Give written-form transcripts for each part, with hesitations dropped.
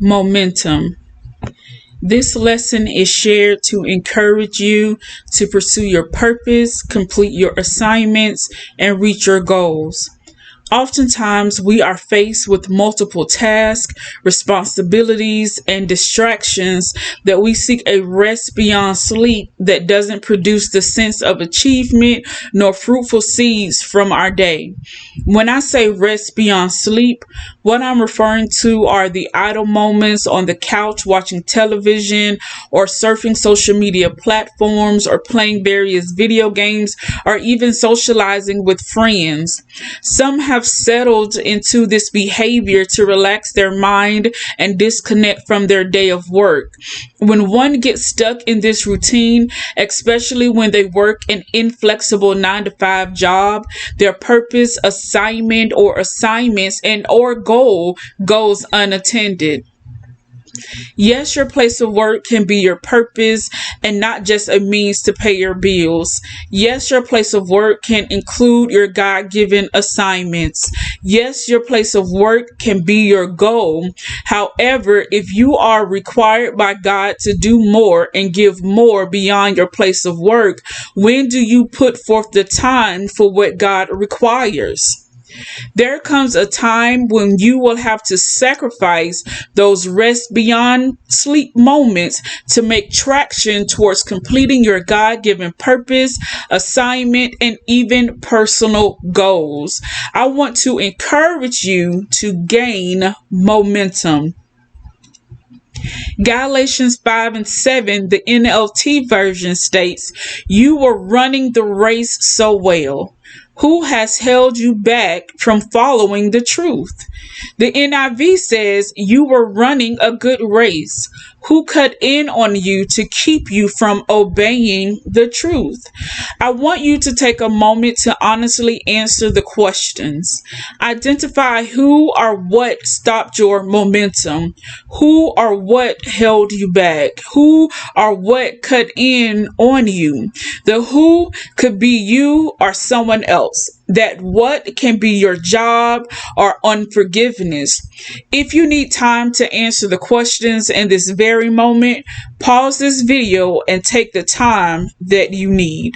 Momentum. This lesson is shared to encourage you to pursue your purpose, complete your assignments, and reach your goals. Oftentimes, we are faced with multiple tasks, responsibilities, and distractions that we seek a rest beyond sleep that doesn't produce the sense of achievement nor fruitful seeds from our day. When I say rest beyond sleep, what I'm referring to are the idle moments on the couch watching television or surfing social media platforms or playing various video games or even socializing with friends. Some have settled into this behavior to relax their mind and disconnect from their day of work. When one gets stuck in this routine, especially when they work an inflexible 9 to 5 job, their purpose, assignment, or assignments and or goal goes unattended. Yes, your place of work can be your purpose and not just a means to pay your bills. Yes, your place of work can include your God-given assignments. Yes, your place of work can be your goal. However, if you are required by God to do more and give more beyond your place of work, when do you put forth the time for what God requires? There comes a time when you will have to sacrifice those rest beyond sleep moments to make traction towards completing your God-given purpose, assignment, and even personal goals. I want to encourage you to gain momentum. Galatians 5:7, the NLT version states, "You were running the race so well. Who has held you back from following the truth?" The NIV says, "You were running a good race. Who cut in on you to keep you from obeying the truth?" I want you to take a moment to honestly answer the questions. Identify who or what stopped your momentum. Who or what held you back? Who or what cut in on you? The who could be you or someone else. That what can be your job or unforgiveness. If you need time to answer the questions in this very moment, pause this video and take the time that you need.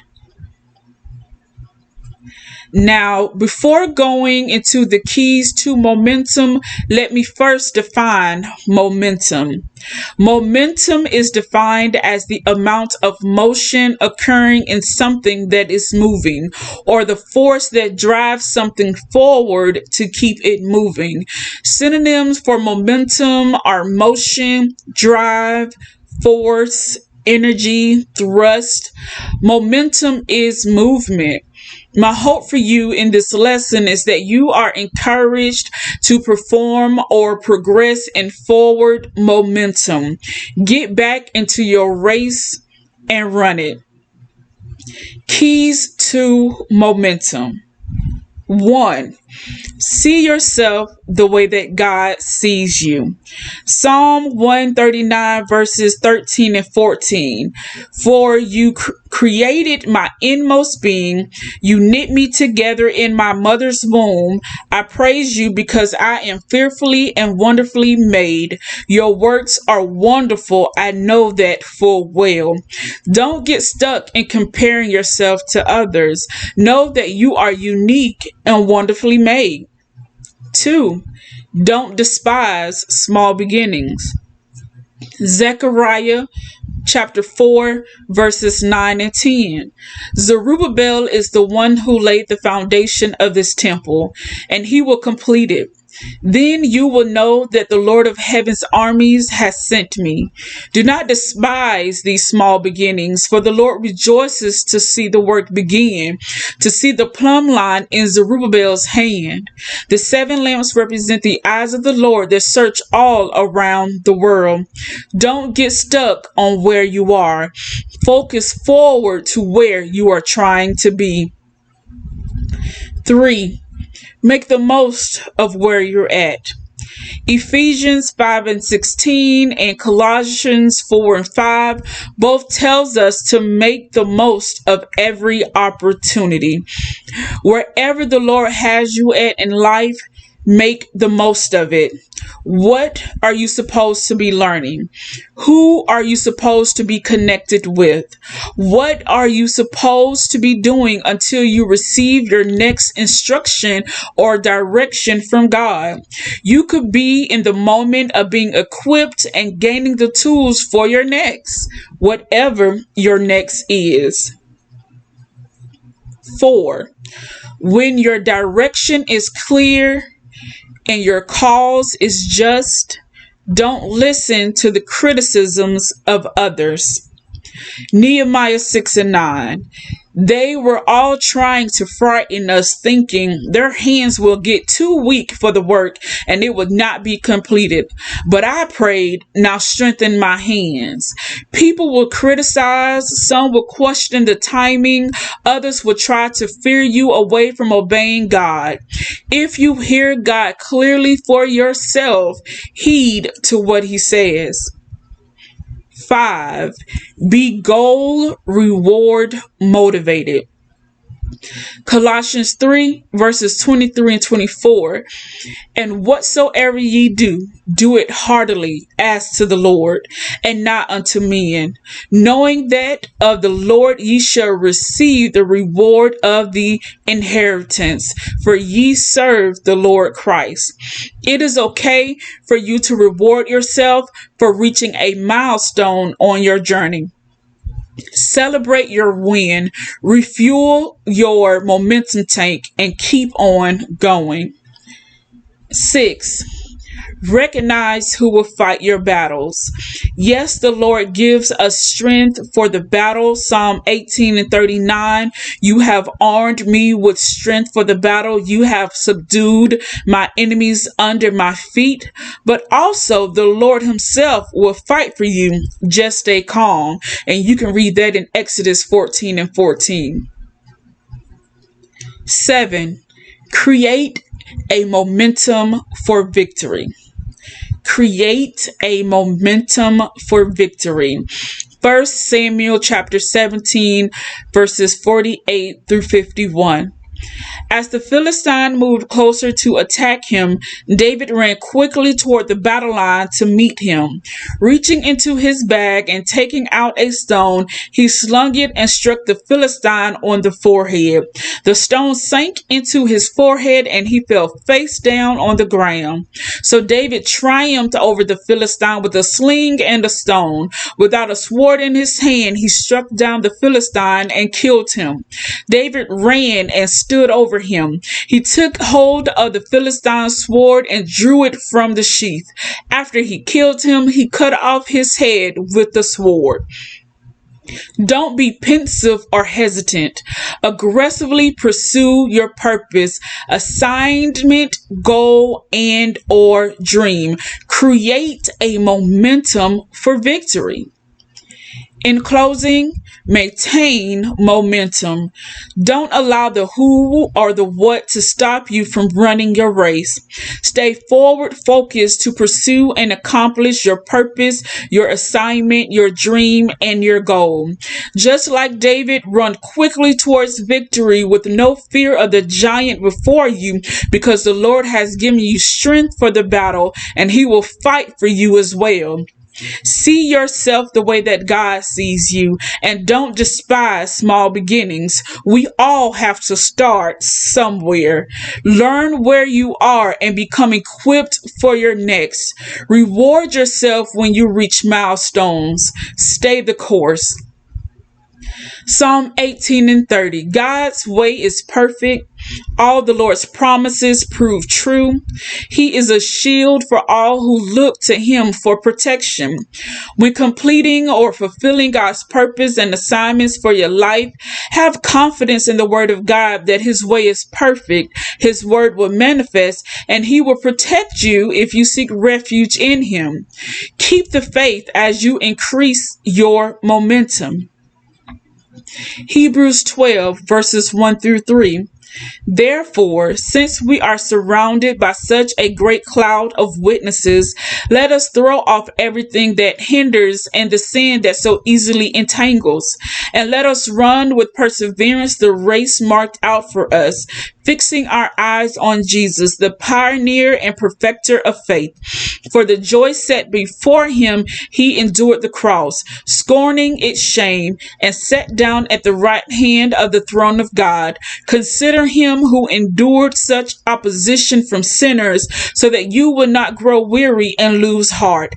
Now, before going into the keys to momentum, let me first define momentum. Momentum is defined as the amount of motion occurring in something that is moving, or the force that drives something forward to keep it moving. Synonyms for momentum are motion, drive, force, energy, thrust. Momentum is movement. My hope for you in this lesson is that you are encouraged to perform or progress in forward momentum. Get back into your race and run it. Keys to momentum. 1. See yourself the way that God sees you. Psalm 139 verses 13 and 14. "For you created my inmost being. You knit me together in my mother's womb. I praise you because I am fearfully and wonderfully made. Your works are wonderful. I know that full well." Don't get stuck in comparing yourself to others. Know that you are unique and wonderfully made. 2. Don't despise small beginnings. Zechariah chapter 4 verses 9 and 10. "Zerubbabel is the one who laid the foundation of this temple, and he will complete it. Then you will know that the Lord of heaven's armies has sent me. Do not despise these small beginnings, for the Lord rejoices to see the work begin, to see the plumb line in Zerubbabel's hand. The 7 lamps represent the eyes of the Lord that search all around the world." Don't get stuck on where you are. Focus forward to where you are trying to be. 3. Make the most of where you're at. Ephesians 5 and 16 and Colossians 4 and 5 both tells us to make the most of every opportunity. Wherever the Lord has you at in life, Make the most of it. What are you supposed to be learning? Who are you supposed to be connected with? What are you supposed to be doing until you receive your next instruction or direction from God? You could be in the moment of being equipped and gaining the tools for your next, whatever your next is. 4. When your direction is clear and your cause is just, don't listen to the criticisms of others. Nehemiah 6 and 9. They were all trying to frighten us, thinking their hands will get too weak for the work and it would not be completed. But I prayed, now strengthen my hands. People will criticize, some will question the timing, others will try to fear you away from obeying God. If you hear God clearly for yourself, heed to what He says. 5. Be goal, reward, motivated. Colossians 3 verses 23 and 24. And whatsoever ye do, do it heartily as to the Lord, and not unto men, knowing that of the Lord ye shall receive the reward of the inheritance, for ye serve the Lord Christ. It is okay for you to reward yourself for reaching a milestone on your journey. Celebrate your win, refuel your momentum tank, and keep on going. 6. Recognize who will fight your battles. Yes, the Lord gives us strength for the battle. Psalm 18 and 39. You have armed me with strength for the battle. You have subdued my enemies under my feet. But also the Lord Himself will fight for you. Just stay calm. And you can read that in Exodus 14 and 14. 7. Create a momentum for victory. Create a momentum for victory. 1 Samuel chapter 17 verses 48 through 51. As the Philistine moved closer to attack him, David ran quickly toward the battle line to meet him. Reaching into his bag and taking out a stone, he slung it and struck the Philistine on the forehead. The stone sank into his forehead and he fell face down on the ground. So David triumphed over the Philistine with a sling and a stone. Without a sword in his hand, he struck down the Philistine and killed him. David ran and stood over him. He took hold of the Philistine's sword and drew it from the sheath. After he killed him, he cut off his head with the sword. Don't be pensive or hesitant. Aggressively pursue your purpose, assignment, goal, and or dream. Create a momentum for victory. In closing, maintain momentum. Don't allow the who or the what to stop you from running your race. Stay forward focused to pursue and accomplish your purpose, your assignment, your dream, and your goal. Just like David, run quickly towards victory with no fear of the giant before you, because the Lord has given you strength for the battle and He will fight for you as well. See yourself the way that God sees you, and don't despise small beginnings. We all have to start somewhere. Learn where you are and become equipped for your next. Reward yourself when you reach milestones. Stay the course. Psalm 18 and 30. God's way is perfect. All the Lord's promises prove true. He is a shield for all who look to Him for protection. When completing or fulfilling God's purpose and assignments for your life, have confidence in the Word of God that His way is perfect. His Word will manifest, and He will protect you if you seek refuge in Him. Keep the faith as you increase your momentum. Hebrews 12 verses 1 through 3. Therefore, since we are surrounded by such a great cloud of witnesses, let us throw off everything that hinders and the sin that so easily entangles, and let us run with perseverance the race marked out for us, fixing our eyes on Jesus, the pioneer and perfecter of faith. For the joy set before him, he endured the cross, scorning its shame, and sat down at the right hand of the throne of God. Consider him who endured such opposition from sinners, so that you will not grow weary and lose heart.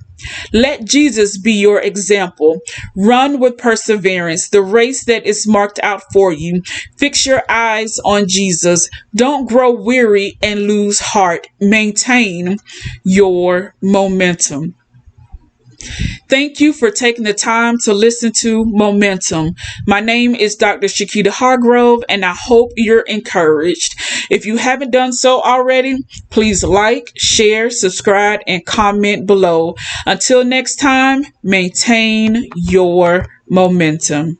Let Jesus be your example. Run with perseverance the race that is marked out for you. Fix your eyes on Jesus. Don't grow weary and lose heart. Maintain your momentum. Thank you for taking the time to listen to Momentum. My name is Dr. Shakita Hargrove, and I hope you're encouraged. If you haven't done so already, please like, share, subscribe, and comment below. Until next time, maintain your momentum.